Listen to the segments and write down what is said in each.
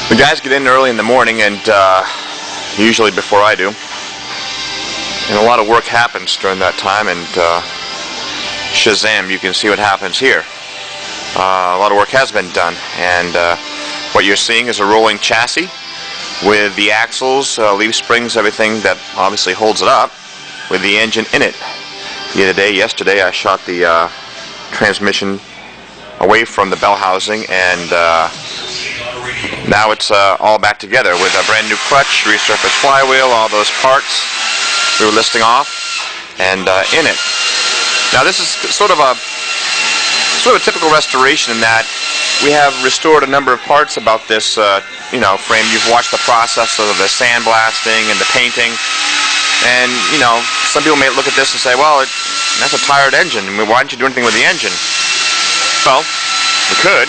The guys get in early in the morning, and usually before I do, and a lot of work happens during that time, and shazam, you can see what happens here. A lot of work has been done, and what you're seeing is a rolling chassis with the axles, leaf springs, everything that obviously holds it up, with the engine in it. Yesterday I shot the transmission away from the bell housing, and now it's all back together with a brand new clutch, resurfaced flywheel, all those parts we were listing off, and in it. Now this is sort of a typical restoration in that we have restored a number of parts about this frame. You've watched the process of the sandblasting and the painting, and some people may look at this and say, well, that's a tired engine. I mean, why didn't you do anything with the engine? Well, we could,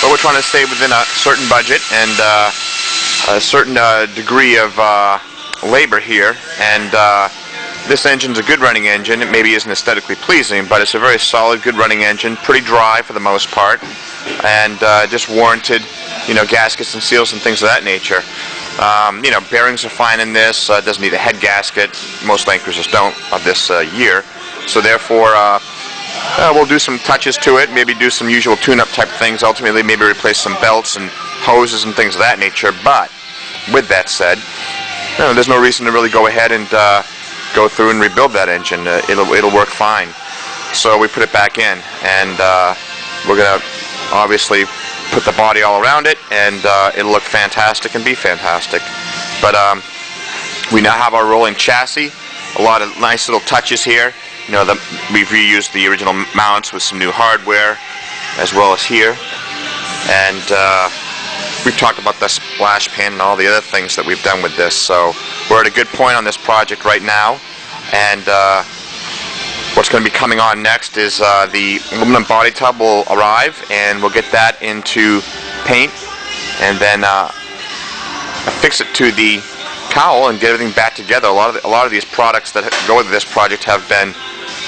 but we're trying to stay within a certain budget and a certain degree of labor here, and this engine's a good running engine. It maybe isn't aesthetically pleasing, but it's a very solid, good running engine, pretty dry for the most part, and just warranted, gaskets and seals and things of that nature. Bearings are fine in this. Doesn't need a head gasket. Most Land Cruisers don't of this year, so therefore we'll do some touches to it, maybe do some usual tune-up type things, ultimately maybe replace some belts and hoses and things of that nature. But with that said, there's no reason to really go ahead and go through and rebuild that engine. It'll work fine. So we put it back in, and we're going to obviously put the body all around it, and it'll look fantastic and be fantastic. But we now have our rolling chassis, a lot of nice little touches here. We've reused the original mounts with some new hardware, as well as here. And we've talked about the splash pan and all the other things that we've done with this. So we're at a good point on this project right now. And what's going to be coming on next is the aluminum body tub will arrive, and we'll get that into paint, and then affix it to the cowl and get everything back together. A lot of these products that go with this project have been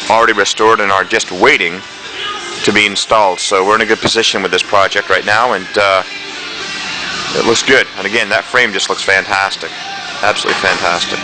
already restored and are just waiting to be installed. So we're in a good position with this project right now, and it looks good. And again, that frame just looks fantastic. Absolutely fantastic.